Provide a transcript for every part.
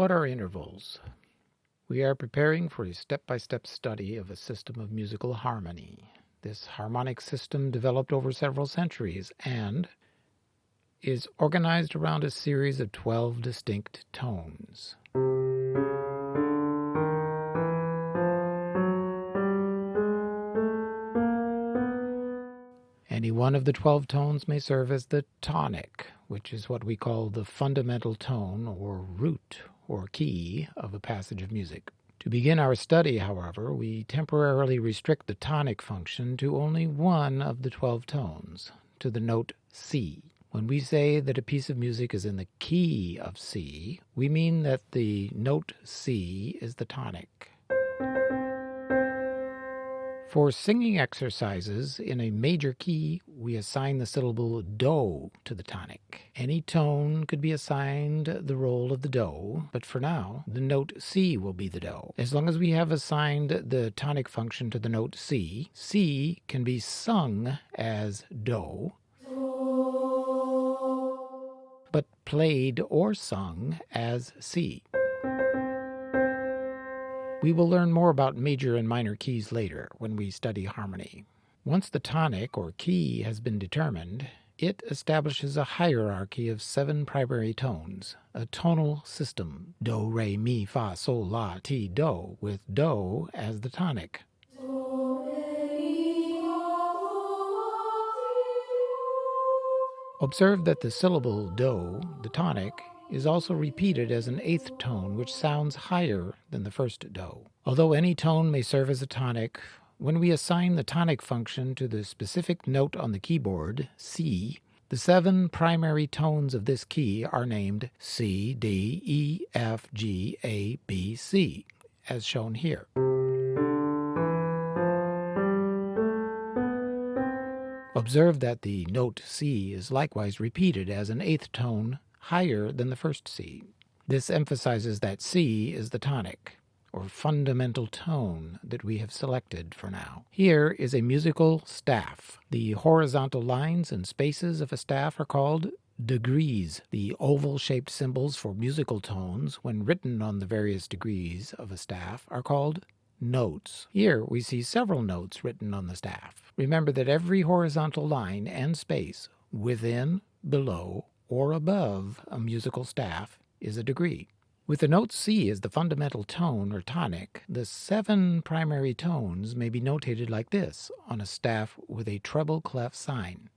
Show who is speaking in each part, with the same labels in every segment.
Speaker 1: What are intervals? We are preparing for a step-by-step study of a system of musical harmony. This harmonic system developed over several centuries and is organized around a series of 12 distinct tones. Any one of the 12 tones may serve as the tonic, which is what we call the fundamental tone or root or key of a passage of music. To begin our study, however, we temporarily restrict the tonic function to only one of the 12 tones, to the note C. When we say that a piece of music is in the key of C, we mean that the note C is the tonic. For singing exercises in a major key, we assign the syllable do to the tonic. Any tone could be assigned the role of the do, but for now, the note C will be the do. As long as we have assigned the tonic function to the note C, C can be sung as do, but played or sung as C. We will learn more about major and minor keys later when we study harmony. Once the tonic or key has been determined, it establishes a hierarchy of 7 primary tones, a tonal system, do, re, mi, fa, sol, la, ti, do, with do as the tonic. Observe that the syllable do, the tonic, is also repeated as an 8th tone, which sounds higher than the first do. Although any tone may serve as a tonic, when we assign the tonic function to the specific note on the keyboard, C, the 7 primary tones of this key are named C, D, E, F, G, A, B, C, as shown here. Observe that the note C is likewise repeated as an 8th tone higher than the first C. This emphasizes that C is the tonic, or fundamental tone, that we have selected for now. Here is a musical staff. The horizontal lines and spaces of a staff are called degrees. The oval-shaped symbols for musical tones, when written on the various degrees of a staff, are called notes. Here we see several notes written on the staff. Remember that every horizontal line and space within, below, or above a musical staff is a degree. With the note C as the fundamental tone or tonic, the 7 primary tones may be notated like this on a staff with a treble clef sign.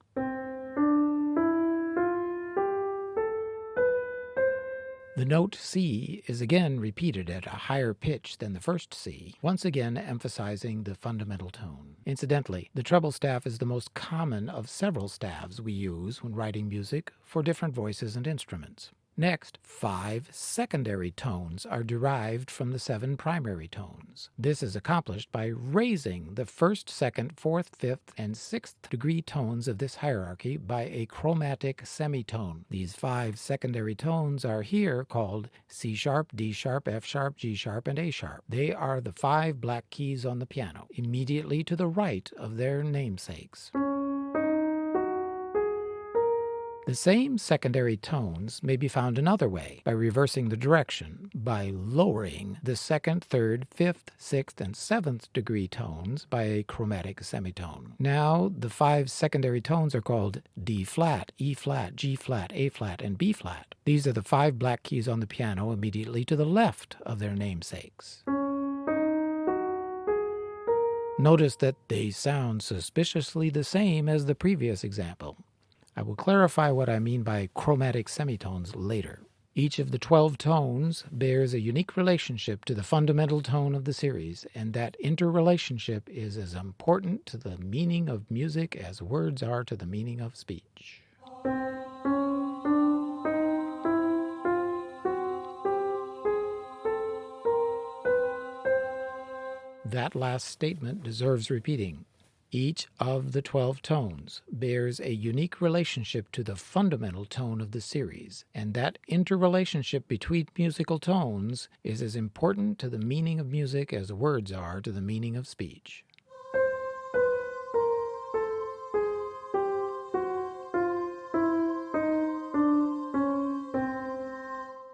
Speaker 1: The note C is again repeated at a higher pitch than the first C, once again emphasizing the fundamental tone. Incidentally, the treble staff is the most common of several staves we use when writing music for different voices and instruments. Next, 5 secondary tones are derived from the 7 primary tones. This is accomplished by raising the 1st, 2nd, 4th, 5th, and 6th degree tones of this hierarchy by a chromatic semitone. These 5 secondary tones are here called C sharp, D sharp, F sharp, G sharp, and A sharp. They are the 5 black keys on the piano, immediately to the right of their namesakes. The same secondary tones may be found another way, by reversing the direction, by lowering the 2nd, 3rd, 5th, 6th, and 7th degree tones by a chromatic semitone. Now, the 5 secondary tones are called D flat, E flat, G flat, A flat, and B flat. These are the 5 black keys on the piano immediately to the left of their namesakes. Notice that they sound suspiciously the same as the previous example. I will clarify what I mean by chromatic semitones later. Each of the 12 tones bears a unique relationship to the fundamental tone of the series, and that interrelationship is as important to the meaning of music as words are to the meaning of speech. That last statement deserves repeating. Each of the 12 tones bears a unique relationship to the fundamental tone of the series, and that interrelationship between musical tones is as important to the meaning of music as words are to the meaning of speech.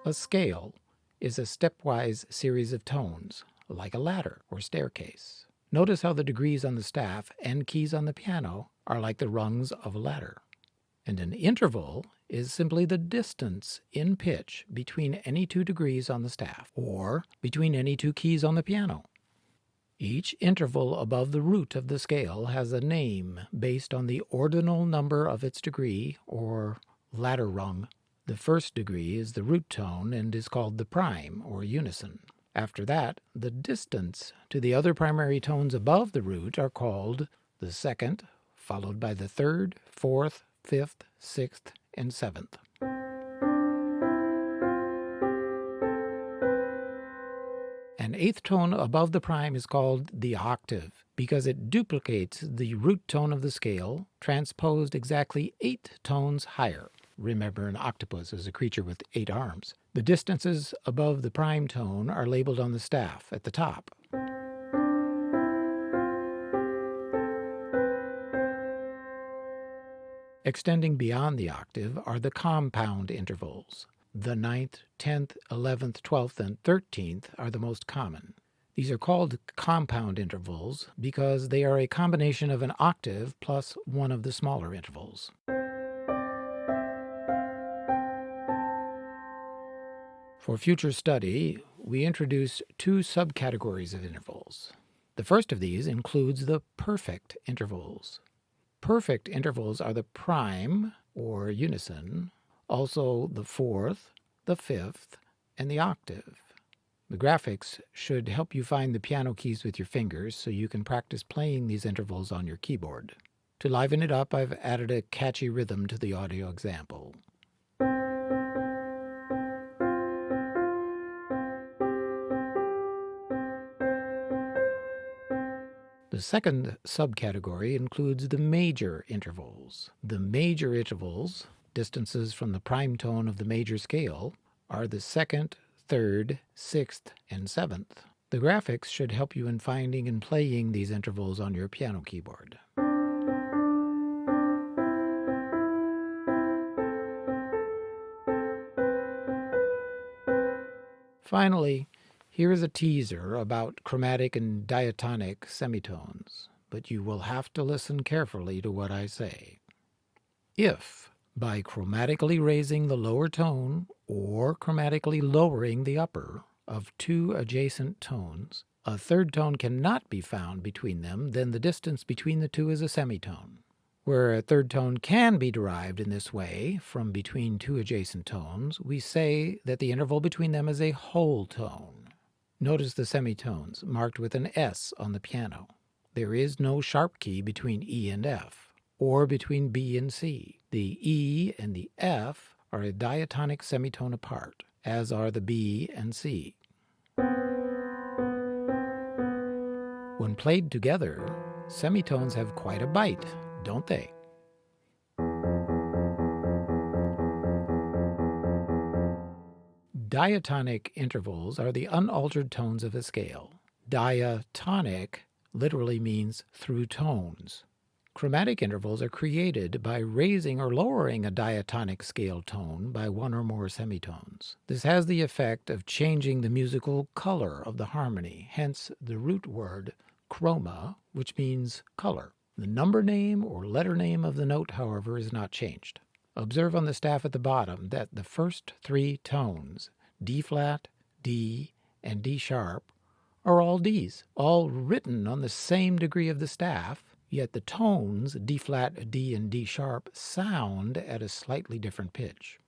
Speaker 1: A scale is a stepwise series of tones, like a ladder or staircase. Notice how the degrees on the staff and keys on the piano are like the rungs of a ladder. And an interval is simply the distance in pitch between any two degrees on the staff, or between any two keys on the piano. Each interval above the root of the scale has a name based on the ordinal number of its degree, or ladder rung. The first degree is the root tone and is called the prime, or unison. After that, the distance to the other primary tones above the root are called the second, followed by the third, fourth, fifth, sixth, and seventh. An eighth tone above the prime is called the octave because it duplicates the root tone of the scale, transposed exactly 8 tones higher. Remember, an octopus is a creature with 8 arms. The distances above the prime tone are labeled on the staff at the top. Extending beyond the octave are the compound intervals. The 9th, 10th, 11th, 12th, and 13th are the most common. These are called compound intervals because they are a combination of an octave plus one of the smaller intervals. For future study, we introduce 2 subcategories of intervals. The first of these includes the perfect intervals. Perfect intervals are the prime, or unison, also the fourth, the fifth, and the octave. The graphics should help you find the piano keys with your fingers so you can practice playing these intervals on your keyboard. To liven it up, I've added a catchy rhythm to the audio example. The second subcategory includes the major intervals. The major intervals, distances from the prime tone of the major scale, are the 2nd, 3rd, 6th, and 7th. The graphics should help you in finding and playing these intervals on your piano keyboard. Finally, here is a teaser about chromatic and diatonic semitones, but you will have to listen carefully to what I say. If, by chromatically raising the lower tone or chromatically lowering the upper of 2 adjacent tones, a third tone cannot be found between them, then the distance between the two is a semitone. Where a third tone can be derived in this way from between 2 adjacent tones, we say that the interval between them is a whole tone. Notice the semitones marked with an S on the piano. There is no sharp key between E and F, or between B and C. The E and the F are a diatonic semitone apart, as are the B and C. When played together, semitones have quite a bite, don't they? Diatonic intervals are the unaltered tones of a scale. Diatonic literally means through tones. Chromatic intervals are created by raising or lowering a diatonic scale tone by 1 or more semitones. This has the effect of changing the musical color of the harmony, hence the root word chroma, which means color. The number name or letter name of the note, however, is not changed. Observe on the staff at the bottom that the first 3 tones, D-flat, D, and D-sharp, are all Ds, all written on the same degree of the staff, yet the tones D-flat, D, and D-sharp sound at a slightly different pitch.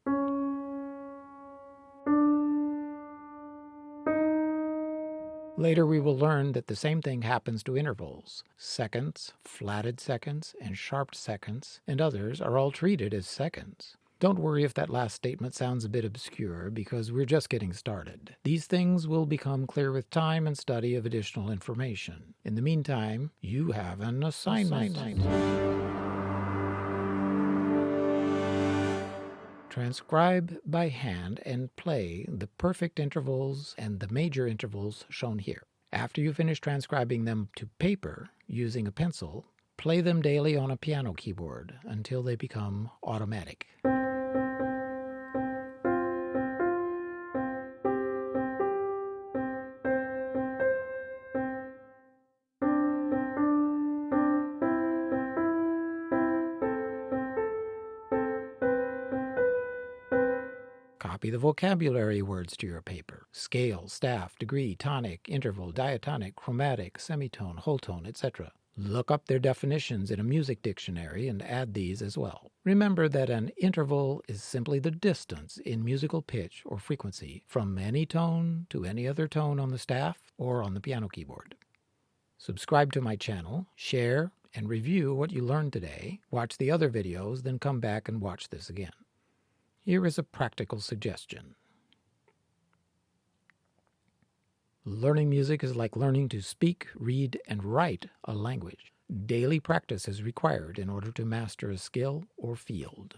Speaker 1: Later we will learn that the same thing happens to intervals. Seconds, flatted seconds, and sharped seconds, and others are all treated as seconds. Don't worry if that last statement sounds a bit obscure, because we're just getting started. These things will become clear with time and study of additional information. In the meantime, you have an assignment. Transcribe by hand and play the perfect intervals and the major intervals shown here. After you finish transcribing them to paper using a pencil, play them daily on a piano keyboard until they become automatic. Copy the vocabulary words to your paper: scale, staff, degree, tonic, interval, diatonic, chromatic, semitone, whole tone, etc. Look up their definitions in a music dictionary and add these as well. Remember that an interval is simply the distance in musical pitch or frequency from any tone to any other tone on the staff or on the piano keyboard. Subscribe to my channel, share, and review what you learned today. Watch the other videos, then come back and watch this again. Here is a practical suggestion. Learning music is like learning to speak, read, and write a language. Daily practice is required in order to master a skill or field.